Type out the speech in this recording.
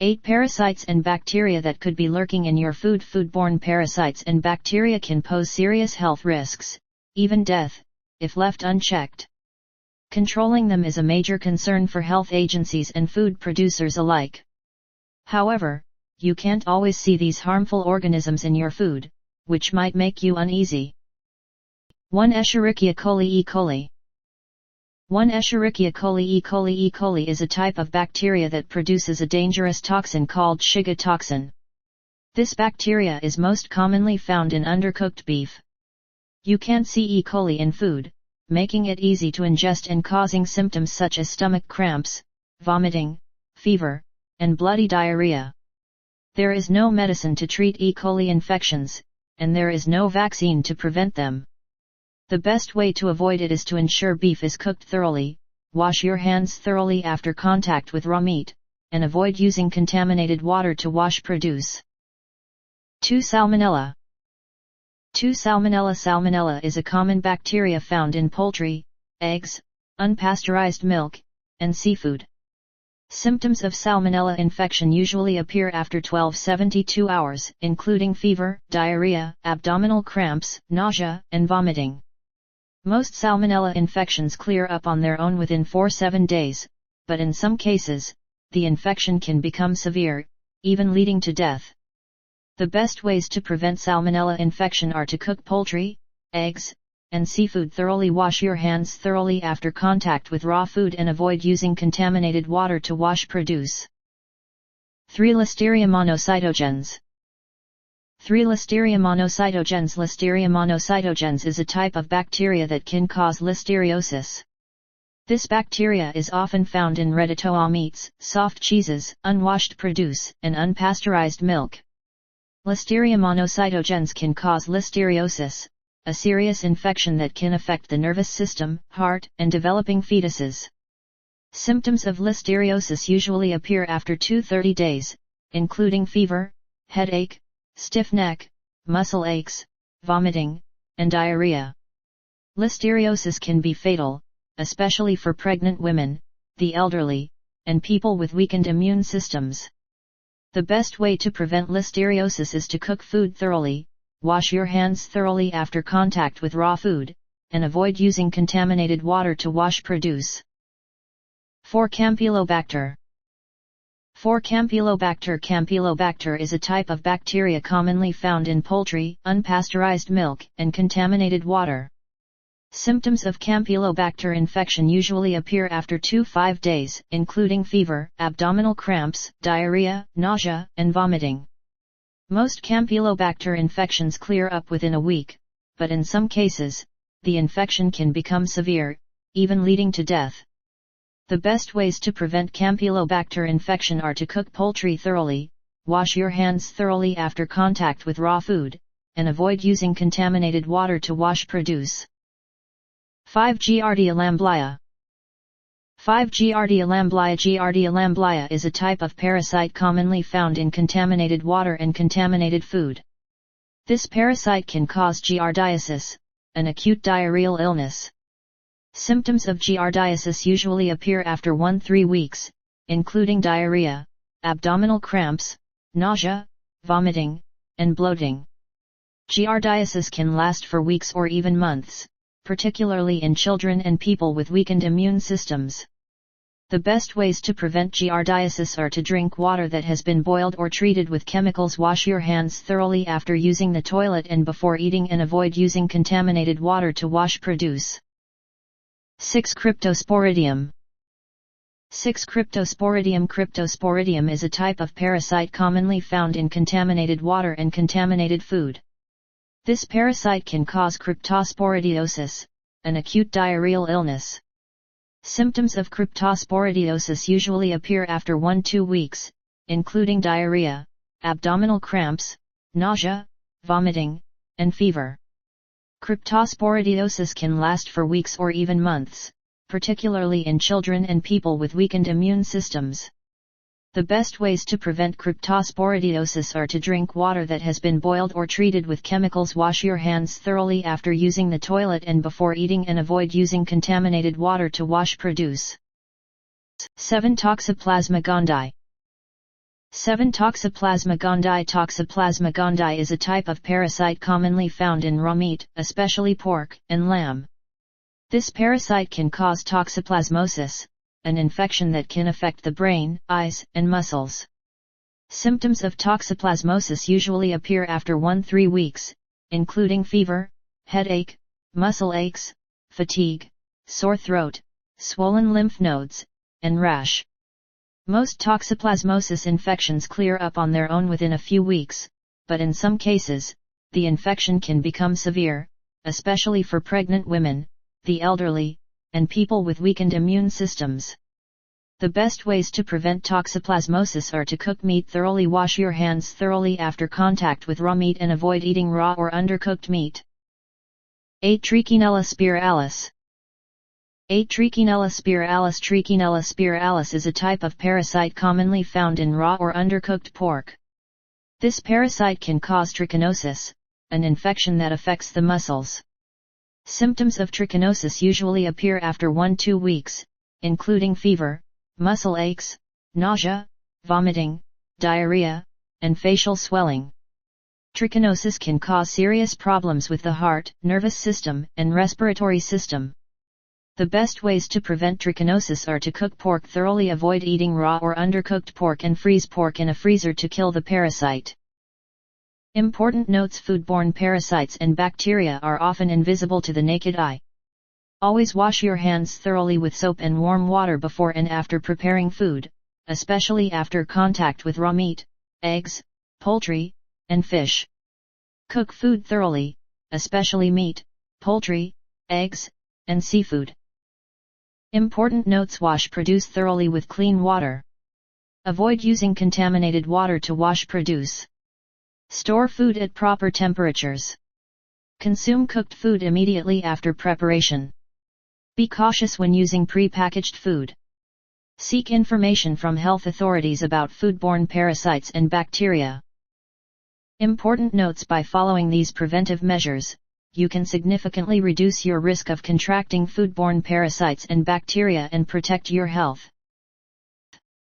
8 Parasites and bacteria that could be lurking in your food. Foodborne parasites and bacteria can pose serious health risks, even death, if left unchecked. Controlling them is a major concern for health agencies and food producers alike. However, you can't always see these harmful organisms in your food, which might make you uneasy. 1. Escherichia coli. E. coli. 1. Escherichia coli. E. coli. E. coli is a type of bacteria that produces a dangerous toxin called Shiga toxin. This bacteria is most commonly found in undercooked beef. You can't see E. coli in food, making it easy to ingest and causing symptoms such as stomach cramps, vomiting, fever, and bloody diarrhea. There is no medicine to treat E. coli infections, and there is no vaccine to prevent them. The best way to avoid it is to ensure beef is cooked thoroughly, wash your hands thoroughly after contact with raw meat, and avoid using contaminated water to wash produce. 2. Salmonella. 2. Salmonella. Salmonella is a common bacteria found in poultry, eggs, unpasteurized milk, and seafood. Symptoms of salmonella infection usually appear after 72 hours, including fever, diarrhea, abdominal cramps, nausea, and vomiting. Most salmonella infections clear up on their own within 4-7 days, but in some cases, the infection can become severe, even leading to death. The best ways to prevent salmonella infection are to cook poultry, eggs, and seafood thoroughly, wash your hands thoroughly after contact with raw food, and avoid using contaminated water to wash produce. 3. Listeria monocytogenes. 3. Listeria monocytogenes. Listeria monocytogenes is a type of bacteria that can cause listeriosis. This bacteria is often found in ready-to-eat meats, soft cheeses, unwashed produce, and unpasteurized milk. Listeria monocytogenes can cause listeriosis, a serious infection that can affect the nervous system, heart, and developing fetuses. Symptoms of listeriosis usually appear after 30 days, including fever, headache, stiff neck, muscle aches, vomiting, and diarrhea. Listeriosis can be fatal, especially for pregnant women, the elderly, and people with weakened immune systems. The best way to prevent listeriosis is to cook food thoroughly, wash your hands thoroughly after contact with raw food, and avoid using contaminated water to wash produce. 4. Campylobacter. 4. Campylobacter. Campylobacter is a type of bacteria commonly found in poultry, unpasteurized milk, and contaminated water. Symptoms of Campylobacter infection usually appear after 2-5 days, including fever, abdominal cramps, diarrhea, nausea, and vomiting. Most Campylobacter infections clear up within a week, but in some cases, the infection can become severe, even leading to death. The best ways to prevent Campylobacter infection are to cook poultry thoroughly, wash your hands thoroughly after contact with raw food, and avoid using contaminated water to wash produce. 5. Giardia lamblia. 5. Giardia lamblia. Giardia lamblia is a type of parasite commonly found in contaminated water and contaminated food. This parasite can cause giardiasis, an acute diarrheal illness. Symptoms of giardiasis usually appear after 1-3 weeks, including diarrhea, abdominal cramps, nausea, vomiting, and bloating. Giardiasis can last for weeks or even months, particularly in children and people with weakened immune systems. The best ways to prevent giardiasis are to drink water that has been boiled or treated with chemicals, wash your hands thoroughly after using the toilet and before eating, and avoid using contaminated water to wash produce. 6. Cryptosporidium. 6. Cryptosporidium. Cryptosporidium is a type of parasite commonly found in contaminated water and contaminated food. This parasite can cause cryptosporidiosis, an acute diarrheal illness. Symptoms of cryptosporidiosis usually appear after 1-2 weeks, including diarrhea, abdominal cramps, nausea, vomiting, and fever. Cryptosporidiosis can last for weeks or even months, particularly in children and people with weakened immune systems. The best ways to prevent cryptosporidiosis are to drink water that has been boiled or treated with chemicals, wash your hands thoroughly after using the toilet and before eating, and avoid using contaminated water to wash produce. 7. Toxoplasma gondii. 7. Toxoplasma gondii. Toxoplasma gondii is a type of parasite commonly found in raw meat, especially pork and lamb. This parasite can cause toxoplasmosis, an infection that can affect the brain, eyes, and muscles. Symptoms of toxoplasmosis usually appear after 1-3 weeks, including fever, headache, muscle aches, fatigue, sore throat, swollen lymph nodes, and rash. Most toxoplasmosis infections clear up on their own within a few weeks, but in some cases, the infection can become severe, especially for pregnant women, the elderly, and people with weakened immune systems. The best ways to prevent toxoplasmosis are to cook meat thoroughly, wash your hands thoroughly after contact with raw meat, and avoid eating raw or undercooked meat. 8. Trichinella spiralis. 8. Trichinella spiralis. Trichinella spiralis is a type of parasite commonly found in raw or undercooked pork. This parasite can cause trichinosis, an infection that affects the muscles. Symptoms of trichinosis usually appear after 1-2 weeks, including fever, muscle aches, nausea, vomiting, diarrhea, and facial swelling. Trichinosis can cause serious problems with the heart, nervous system, and respiratory system. The best ways to prevent trichinosis are to cook pork thoroughly, avoid eating raw or undercooked pork, and freeze pork in a freezer to kill the parasite. Important notes: foodborne parasites and bacteria are often invisible to the naked eye. Always wash your hands thoroughly with soap and warm water before and after preparing food, especially after contact with raw meat, eggs, poultry, and fish. Cook food thoroughly, especially meat, poultry, eggs, and seafood. Important notes: wash produce thoroughly with clean water. Avoid using contaminated water to wash produce. Store food at proper temperatures. Consume cooked food immediately after preparation. Be cautious when using pre-packaged food. Seek information from health authorities about foodborne parasites and bacteria. Important notes: by following these preventive measures, you can significantly reduce your risk of contracting foodborne parasites and bacteria and protect your health.